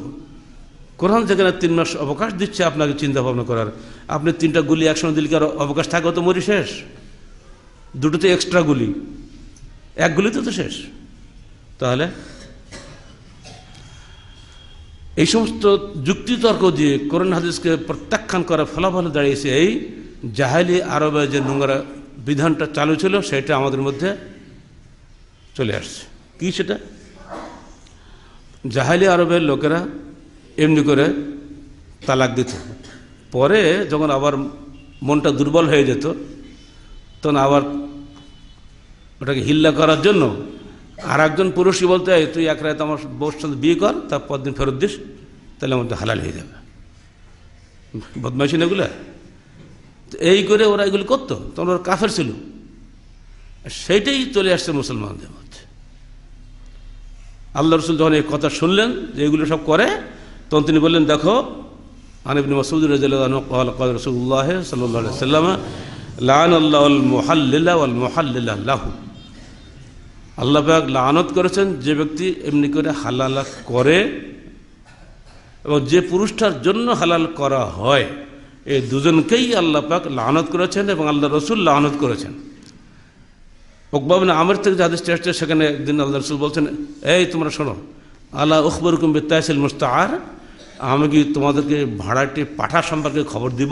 কোরআন যেখানে 3 মাস অবকাশ দিচ্ছে আপনাকে চিন্তা ভাবনা করার, আপনি 3টা গুলি একসঙ্গে দিলে কি আর অবকাশ থাকবে? তো মরি শেষ। 2টোতে এক্সট্রা গুলি, 1 গুলিতে তো শেষ। তাহলে এই সমস্ত যুক্তিতর্ক দিয়ে কোরআন হাদিসকে প্রত্যাখ্যান করার ফলাফল দাঁড়িয়েছে এই জাহেলি আরবে যে নোংরা বিধানটা চালু ছিল, সেটা আমাদের মধ্যে চলে আসছে। কি সেটা? জাহেলি আরবের লোকেরা এমনি করে তালাক দিত, পরে যখন আবার মনটা দুর্বল হয়ে যেত, তখন আবার ওটাকে হিল্লা করার জন্য আর একজন পুরুষই বলতে, তুই 1 রাত আমার বউর সাথে বিয়ে কর, তার পরদিন ফেরত দিস, তাহলে আমার তো হালাল হয়ে যাবে। বদমাইশি না এগুলো? এই করে ওরা এগুলি করতো, তখন ওরা কাফের ছিল। সেইটাই চলে আসছে মুসলমানদের মধ্যে। আল্লাহ রসুল যখন এই কথা শুনলেন যে এগুলো সব করে, তখন তিনি বললেন, দেখো, আন ইবনে মাসউদ রাদিয়াল্লাহু আনহু قال قال رسول الله صلى الله عليه وسلم لعن الله المحلل والمحلل له। আল্লাহ পাক লানত করেছেন যে ব্যক্তি এমনি করে হালাল করে এবং যে পুরুষটার জন্য হালাল করা হয়, এই দুজনকেই আল্লাহ পাক লানত করেছেন এবং আল্লাহ রসুল লানত করেছেন। উকবা ইবনে আমির থেকে যে হাদিসটি আসছে, সেখানে একদিন আল্লাহ রসুল বলছেন, এই তোমরা শোনো, আলা উখবিরুকুম বিত্তাসিল মুস্তাআর, আমি কি তোমাদেরকে ভাড়াটি পাঠা সম্পর্কে খবর দিব?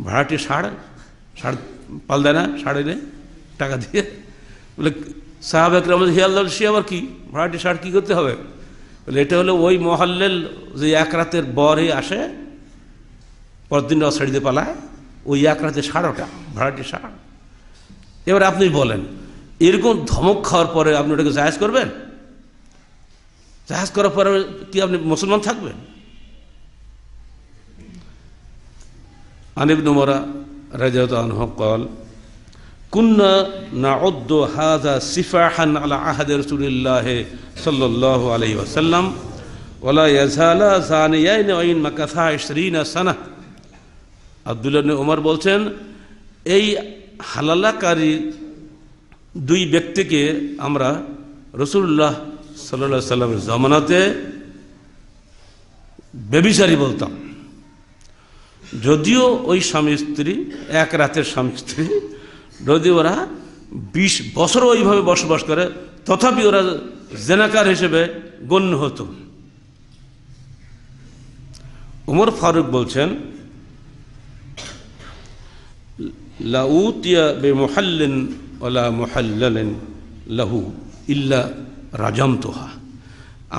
ভাড়াটি ষাঁড় পাল দেয় না, ষাঁড়ে নেই টাকা দিয়ে। বলে সাহাবা একরাম, হে আল্লাহ, সে আবার কি ভাড়াটি ষাঁড় কী করতে হবে? বলে এটা হলো ওই মহল্লেল যে 1 রাতের বরই আসে, পরদিন ছেড়ে দিয়ে পালায়, ওই 1 রাতে ষাঁড়, ওটা ভাড়াটি ষাঁড়। এবার আপনি বলেন, এরকম ধমক খাওয়ার পরে আপনি ওটাকে জায়েজ করবেন? জায়েজ করার পরে কি আপনি মুসলমান থাকবেন? আন ইবনে উমর রাদিয়াল্লাহু আনহু قال كنا نعد هذا سفاحا على عهد رسول الله صلى الله عليه وسلم ولا يزال زانيين وإن مكثا 20 سنة। আব্দুল্লাহ ইবনে উমর বলছেন, এই হালালাকারী 2 ব্যক্তিকে আমরা রাসূলুল্লাহ সাল্লাল্লাহু আলাইহি সাল্লামের জামানাতে ব্যভিচারী বলতাম, যদিও ওই স্বামী স্ত্রী এক রাতের স্বামী স্ত্রী, যদিও ওরা 20 বছর ওইভাবে বসবাস করে, তথাপি ওরা জেনাকার হিসেবে গণ্য হতো। উমর ফারুক বলছেন, লা উতিয়া বিমুহাল্লিন ওয়ালা মুহাল্লালিন লাহু ইল্লা রাজামতুহা।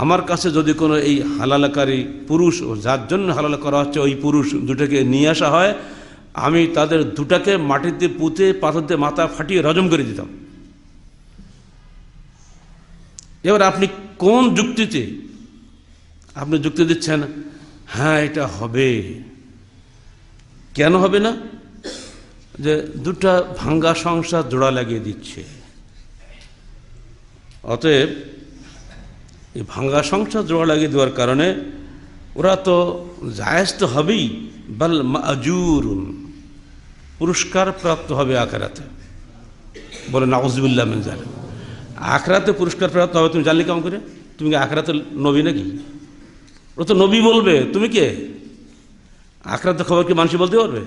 আমার কাছে যদি কোনো এই হালালকারী পুরুষ ও যার জন্য হালাল করা হচ্ছে ওই পুরুষ দুটাকে নিয়ে আসা হয়, আমি তাদের দুটাকে মাটিতে পুঁতে পাথর দিয়ে মাথা ফাটিয়ে রজম করে দিতাম। এবার আপনি কোন যুক্তিতে আপনি যুক্তি দিচ্ছেন হ্যাঁ এটা হবে? কেন হবে না? যে দুটা ভাঙ্গা সংসার জোড়া লাগিয়ে দিচ্ছে। অতএব এই ভাঙ্গা সংসার জোড়া লাগিয়ে দেওয়ার কারণে ওরা তো জায়েজ তো হবেই, বাল মাজুরুন, পুরস্কার প্রাপ্ত হবে আখিরাতে। বলে নাউযুবিল্লাহ মিন যালিক। আখিরাতে পুরস্কার প্রাপ্ত হবে তুমি জানলে কেমন করে? তুমি কি আখিরাতে নবী নাকি? ও তো নবী বলবে, তুমি কে? আখিরাতে খবর কি মানুষ বলতে পারবে?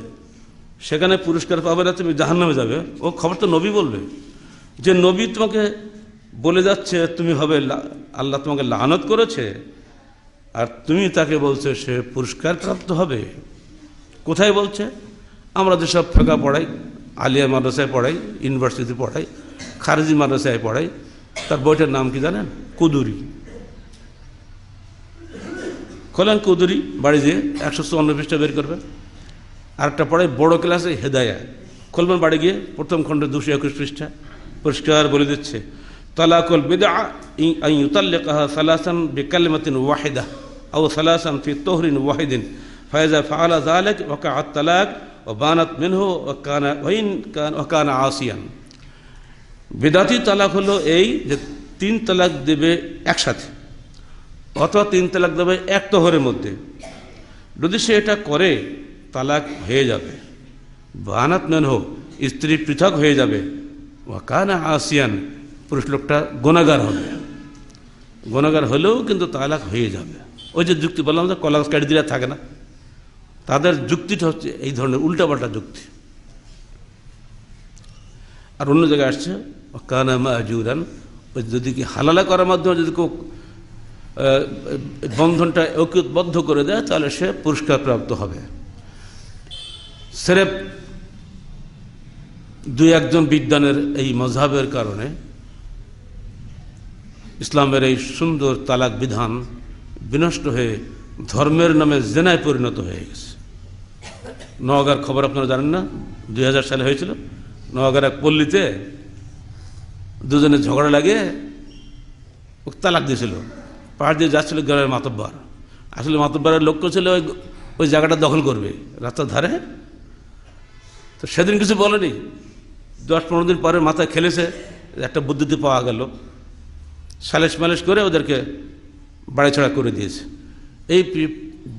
সেখানে পুরস্কার পাবে না, তুমি জাহান্নামে যাবে, ও খবর তো নবী বলবে। যে নবী তোমাকে বলে যাচ্ছে তুমি হবে, আল্লাহ তোমাকে লানত করেছে, আর তুমি তাকে বলছো সে পুরস্কার প্রাপ্ত হবে। কোথায় বলছে? আমরা যেসব ফেকা পড়াই, আলিয়া মাদ্রাসায় পড়াই, ইউনিভার্সিটি পড়াই, খারেজি মাদ্রাসায় পড়াই, তার বইটার নাম কি জানেন? কুদুরি। খোলেন কুদুরি, বাড়ি যেয়ে 154 পৃষ্ঠা বের করবেন। আরেকটা পড়াই বড় ক্লাসে হেদায়া, খুলবেন বাড়ি গিয়ে প্রথম খণ্ডে 221 পৃষ্ঠা, পরিষ্কার বলে দিচ্ছে তালাকুল বিদআ আন ইউতাল্লিকাহা সালাসান বিকালিমাতিন ওয়াহিদা আও সালাসান ফি তুহরিন ওয়াহিদিন ফাইজা ফাআলা যালিক ওয়াকাআ আত-তালাক ওয়া বানাত মিনহু ওয়া কানা আসিয়ান। বিদাতি তালাক হলো এই যে 3 তালাক দেবে একসাথে, অথবা 3 তালাক দেবে এক তোহরের মধ্যে। যদি সে এটা করে তালাক হয়ে যাবে। বানাত মিনহু, স্ত্রী পৃথক হয়ে যাবে। ওয়া কানা আসিয়ান, পুরুষ লোকটা গুনাহগার হবে। গুনাহগার হলেও কিন্তু তালাক হয়ে যাবে। ওই যে যুক্তি বললাম যে কলাস কাটি দিলে থাকে না, তাদের যুক্তিটা হচ্ছে এই ধরনের উল্টাপাল্টা যুক্তি। আর অন্য জায়গায় আসছে কানা মাজুরান, ওই যদি কি হালালা করার মাধ্যমে যদি কেউ বন্ধনটা ঐক্যবদ্ধ করে দেয় তাহলে সে পুরস্কার প্রাপ্ত হবে। সেরেফ 2-1 বিদ্বানের এই মযহাবের কারণে ইসলামের এই সুন্দর তালাক বিধান বিনষ্ট হয়ে ধর্মের নামে জেনায় পরিণত হয়ে গেছে। নওগাঁর খবর আপনারা জানেন না? 2000 সালে হয়েছিল। নওগাঁর এক পল্লীতে দুজনে ঝগড়া লাগে তালাক দিয়েছিল। পাহাড় দিয়ে যাচ্ছিল গ্রামের মাতব্বর। আসলে মাতব্বরের লক্ষ্য ছিল ওই জায়গাটা দখল করবে রাস্তার ধারে। তো সেদিন কিছু বলেনি, 10-15 দিন পরে মাথায় খেলেছে, একটা বুদ্ধিতে পাওয়া গেল, সালিশ মালিশ করে ওদেরকে বাড়ি ছাড়া করে দিয়েছে। এই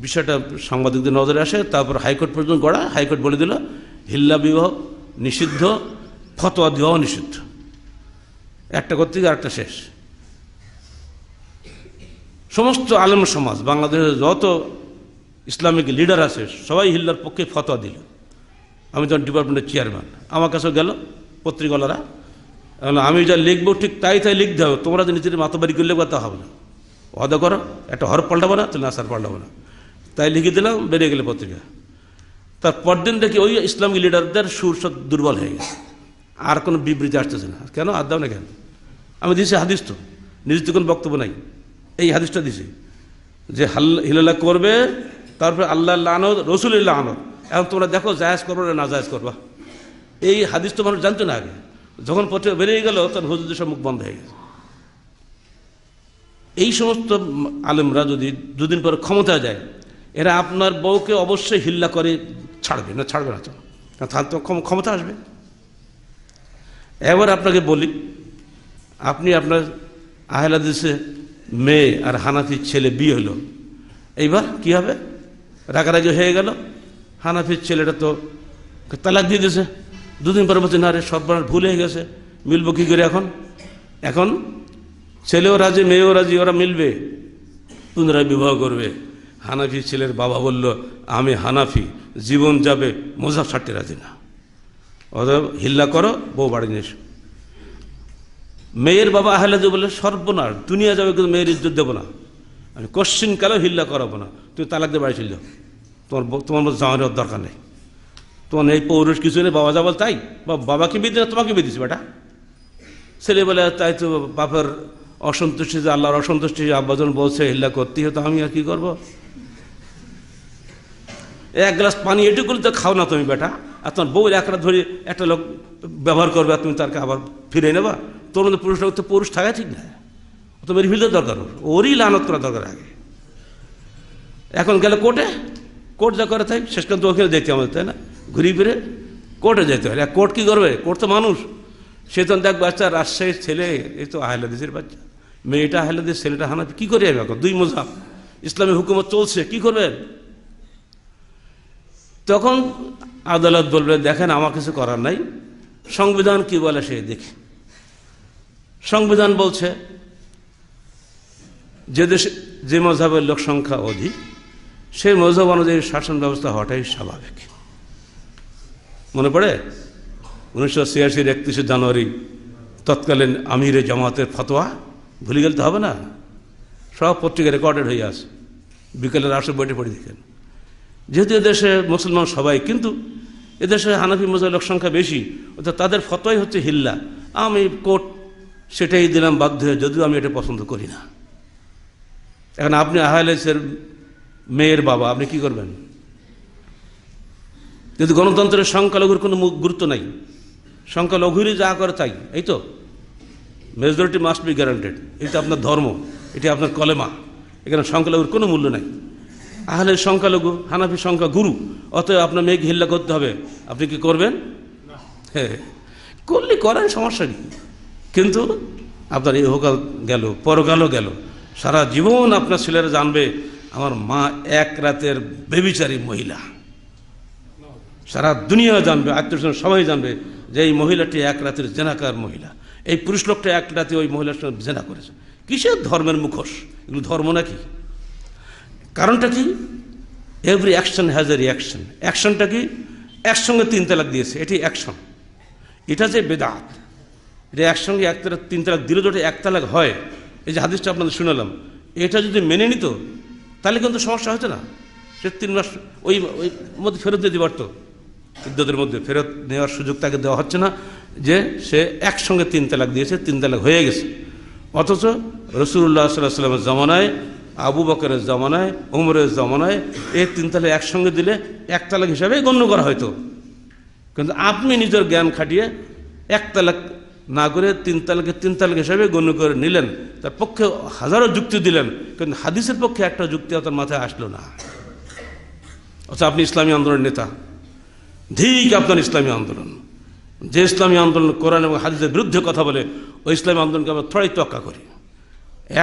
বিষয়টা সাংবাদিকদের নজরে আসে। তারপর হাইকোর্ট পর্যন্ত গড়া, হাইকোর্ট বলে দিল হিল্লা বিবাহ নিষিদ্ধ, ফতোয়া দেওয়াও নিষিদ্ধ। একটা করতে গিয়ে আরেকটা শেষ। সমস্ত আলেম সমাজ, বাংলাদেশের যত ইসলামিক লিডার আছে সবাই হিল্লার পক্ষে ফতোয়া দিল। আমি যখন ডিপার্টমেন্টের চেয়ারম্যান, আমার কাছেও গেল পত্রিকাওয়ালারা, আমি যা লিখবো ঠিক তাই লিখতে হবে, তোমরা যে নিজের মাতবাড়ি করলে কথা হবে না, অদা করো, একটা হরফ পাল্টাবো না, তাহলে আসার পাল্টাবো না, তাই লিখে দিলাম, বেরিয়ে গেলে পত্রিকা। তার পরদিন দেখি ওই ইসলামিক লিডারদের সুর সব দুর্বল হয়ে গেছে, আর কোনো বিবৃতি আসতেছে না। কেন আর দাও না কেন? আমি দিয়েছি হাদিস, তো নিজের তো কোনো বক্তব্য নাই, এই হাদিসটা দিছি যে হিলালা করবে, তারপরে আল্লাহ লানত, রসুলের লানত। এখন তোমরা দেখো জায়েজ করবো না জায়েজ করবা। এই হাদিস তো মানুষ জানতো না আগে। যখন পত্রিকা বেরিয়ে গেল তখন হুজুরদের সব মুখ বন্ধ হয়ে গেছে। এই সমস্ত আলেমরা যদি 2 দিন পরে ক্ষমতা যায়, এরা আপনার বউকে অবশ্যই হিল্লা করে ছাড়বে না, ছাড়বে না, তাহলে তো ক্ষমতা আসবে। এবার আপনাকে বলি, আপনি আপনার আহলে হাদিসে মেয়ে আর হানাফির ছেলে বিয়ে হলো, এইবার কি হবে? রাগারাগি হয়ে গেল, হানাফির ছেলেটা তো তালাক দিয়ে দিয়েছে। 2 দিন পরে বলছে না রে, সব ভুল হয়ে গেছে, মিলবো কী করে? এখন ছেলেও রাজি মেয়েও রাজি, ওরা মিলবে, পুনরায় বিবাহ করবে। হানাফি ছেলের বাবা বলল আমি হানাফি, জীবন যাবে, মজাব ছাড়তে রাজি না, অতএব হিল্লা করো, বউ বাড়ি নিয়ে এসো। মেয়ের বাবা আহলে বলে সর্বনাশ, দুনিয়া যাবে কিন্তু মেয়ের ইজ্জত দেবো না, আমি কোশ্চিন কালেও হিল্লা করাবো না, তুমি তালাক দিয়ে বাড়ি চলে যাও, তোমার মতো জামাইয়ের দরকার নেই, তোমার এই পৌরুষ কিছু নেই, বাবা যা বল তাই, বাবাকে বিয়ে দিলে তোমাকে বিয়ে দিচ্ছি বেটা। ছেলে বলে তাই তো বাপের অসন্তুষ্টি, যে আল্লাহর অসন্তুষ্টি, আব্বাজন বলছে হিল্লা করতেই হতো, আমি আর কি করবো, এক গ্লাস পানি এটুকু তো খাও না তুমি বেটা, আর তোমার বউ এক রাত ধরে একটা লোক ব্যবহার করবে আর তুমি তাকে আবার ফিরে নেবা, তোর মধ্যে পুরুষরা তো পুরুষ থাকা ঠিক না, তো মেরে ফেলতে দরকার, ওরই লানত করা দরকার আগে। এখন গেলে কোর্টে, কোর্ট যা করে তাই শেষ পর্যন্ত ওখানে যেতে আমাদের, তাই না, ঘুরিয়ে ফিরে কোর্টে যেতে হয়। কোর্ট কী করবে, কোর্ট তো মানুষ, সে তো দেখ বাচ্চা রাজশাহীর ছেলে, এই তো আহলাদিসের বাচ্চা, মেয়েটা আহলাদিস, ছেলেটা হানাফি, কী করে যাবে এখন, দুই মজাব, ইসলামী হুকুমত চলছে, কী করবেন? তখন আদালত বলবে দেখেন আমার কিছু করার নাই, সংবিধান কি বলে সে দেখি। সংবিধান বলছে যে দেশে যে মজহাবের লোক সংখ্যা অধিক, সেই মজহাব অনুযায়ী শাসন ব্যবস্থা হওয়াটাই স্বাভাবিক। মনে পড়ে 1986 31শে জানুয়ারি তৎকালীন আমিরে জামাতের ফতোয়া, ভুলে গেলে তো হবে না, সব পত্রিকা রেকর্ডেড হয়ে আছে, বিকেলের আসে বইটি পড়ে দেখেন। যেহেতু এদেশে মুসলমান সবাই, কিন্তু এদেশে হানাফি মজহাবের লোক সংখ্যা বেশি, অর্থাৎ তাদের ফতোয়াই হচ্ছে হিল্লা, আমি কোর্ট সেটাই দিলাম বাধ্য হয়ে, যদিও আমি এটা পছন্দ করি না। এখন আপনি আহলেসের মেয়ের বাবা, আপনি কি করবেন? যদি গণতন্ত্রের সংখ্যালঘুর কোনো গুরুত্ব নাই, সংখ্যালঘুরই যা করে তাই, এই তো মেজরিটি মাস্ট বি গ্যারান্টেড, এটা আপনার ধর্ম, এটি আপনার কলেমা, এখানে সংখ্যালঘুর কোনো মূল্য নাই। আহলের সংখ্যালঘু, হানাফি সংখ্যা গুরু, অতএব আপনার মেয়েকে হিল্লা করতে হবে, আপনি কি করবেন? হ্যাঁ, করলে করেন, সমস্যা নেই, কিন্তু আপনার ইহকাল গেল, পরকালও গেল, সারা জীবন আপনার ছেলেরা জানবে আমার মা এক রাতের বেবিচারী মহিলা, সারা দুনিয়া জানবে, আত্মীয় সবাই জানবে যে এই মহিলাটি এক রাতের জেনাকার মহিলা, এই পুরুষ লোকটা এক রাতে ওই মহিলার সঙ্গে জেনা করেছে। কিসের ধর্মের মুখোশ, এগুলো ধর্ম নাকি? কারণটা কি? Every action has a reaction. অ্যাকশনটা কি? একসঙ্গে 3 তালাক দিয়েছে, এটি অ্যাকশন, এটা যে বেদাত, এটা একসঙ্গে 3 তালাক দিলে যদি 1 তালাক হয়, এই যে হাদিসটা আপনাদের শুনালাম, এটা যদি মেনে নিত তাহলে কিন্তু সমস্যা হতো না, সে 3 মাস ওই মধ্যে ফেরত দিয়ে দিবার, তো ইদ্যতের মধ্যে ফেরত নেওয়ার সুযোগ তাকে দেওয়া হচ্ছে না, যে সে একসঙ্গে 3 তালাক দিয়েছে, 3 তালাক হয়ে গেছে। অথচ রাসূলুল্লাহ সাল্লাল্লাহু আলাইহি ওয়াসাল্লামের জামানায়, আবু বকরের জামানায়, উমরের জামানায় এই 3 তালাক একসঙ্গে দিলে 1 তালাক হিসাবেই গণ্য করা হয়তো, কিন্তু আপনি নিজের জ্ঞান খাটিয়ে 1 তালাক না করে 3 তালাক হিসাবে গণ্য করে নিলেন, তার পক্ষে হাজারো যুক্তি দিলেন, কিন্তু হাদিসের পক্ষে একটা যুক্তি আপনার মাথায় আসলো না। অথচ আপনি ইসলামী আন্দোলনের নেতা, ঠিক আপনার ইসলামী আন্দোলন, যে ইসলামী আন্দোলন কোরআন এবং হাদিসের বিরুদ্ধে কথা বলে, ওই ইসলামী আন্দোলনকে আমরা থোড়াই তোয়াক্কা করি।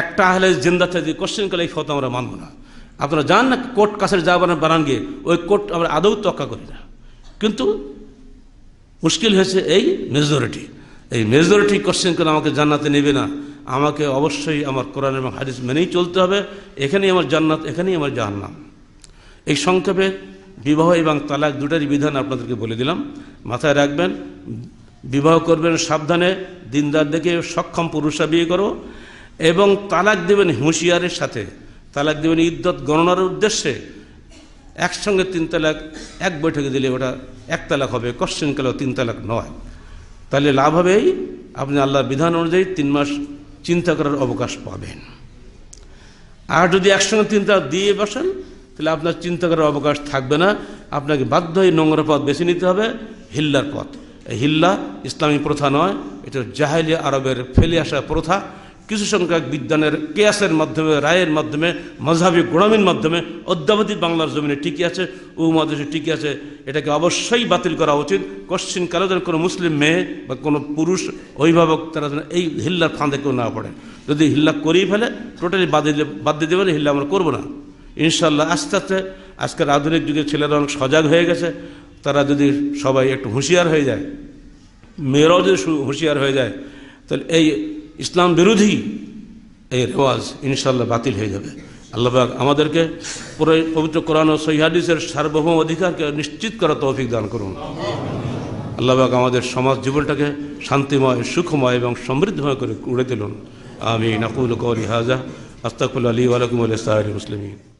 একটা আহলে জিন্দা থেকে কোশ্চেন করলে এই ফতোয়া আমরা মানব না। আপনারা যান না কোর্ট কাছের যা বানান গিয়ে, ওই কোর্ট আমরা আদৌ তোয়াক্কা করি না। কিন্তু মুশকিল হয়েছে এই মেজরিটি, এই মেজরিটি কোশ্চেন করে আমাকে জান্নাতে নেবে না, আমাকে অবশ্যই আমার কোরআন এবং হাদিস মেনেই চলতে হবে, এখানেই আমার জান্নাত, এখানেই আমার জাহান্নাম। এই সংক্ষেপে বিবাহ এবং তালাক দুটারই বিধান আপনাদেরকে বলে দিলাম, মাথায় রাখবেন। বিবাহ করবেন সাবধানে, দিনদার দেখে, সক্ষম পুরুষরা বিয়ে করো, এবং তালাক দেবেন হুঁশিয়ারের সাথে, তালাক দেবেন ইদ্যত গণনার উদ্দেশ্যে। একসঙ্গে 3 তালাক এক বৈঠকে দিলে ওটা 1 তালাক হবে, কোশ্চেন কালেও 3 তালাক নয়। তাহলে লাভ হবেই, আপনি আল্লাহর বিধান অনুযায়ী 3 মাস চিন্তা করার অবকাশ পাবেন। আর যদি একসঙ্গে 3 তালাক দিয়ে বসেন, তাহলে আপনার চিন্তা করার অবকাশ থাকবে না, আপনাকে বাধ্য হয়ে নোংরা পথ বেছে নিতে হবে, হিল্লার পথ। এই হিল্লা ইসলামী প্রথা নয়, এটা জাহেলিয়া আরবের ফেলে আসা প্রথা। কিছু সংখ্যক বিদ্বানের কেয়াসের মাধ্যমে, রায়ের মাধ্যমে, মজহাবি গোড়ামির মাধ্যমে অদ্যাবধি বাংলার জমিনে টিকে আছে, উপমহাদেশে টিকে আছে। এটাকে অবশ্যই বাতিল করা উচিত। কোশ্চিন কালে যেন কোনো মুসলিম মেয়ে বা কোনো পুরুষ অভিভাবক তারা যেন এই হিল্লার ফাঁদে কেউ না পড়ে। যদি হিল্লা করেই ফেলে, টোটালি বাদ দিয়ে দেবেন, হিল্লা আমরা করবো না ইনশাল্লাহ। আস্তে আস্তে আজকের আধুনিক যুগের ছেলেরা অনেক সজাগ হয়ে গেছে, তারা যদি সবাই একটু হুঁশিয়ার হয়ে যায়, মেয়েরাও যদি হুঁশিয়ার হয়ে যায়, তাহলে এই ইসলাম বিরোধী এই রেওয়াজ ইনশাআল্লাহ বাতিল হয়ে যাবে। আল্লাহ পাক আমাদেরকে পুরো পবিত্র কোরআন ও সহিহ হাদিসের সার্বভৌম অধিকারকে নিশ্চিত করার তৌফিক দান করুন। আল্লাহ পাক আমাদের সমাজ জীবনটাকে শান্তিময়, সুখময় এবং সমৃদ্ধময় করে উড়ে দিলুন। আমিন। আকুলু কওলি হাযা আস্তাগফিরুল্লাহ লি ওয়া লাকুম ওয়া লিসাইরিল মুসলিমিন।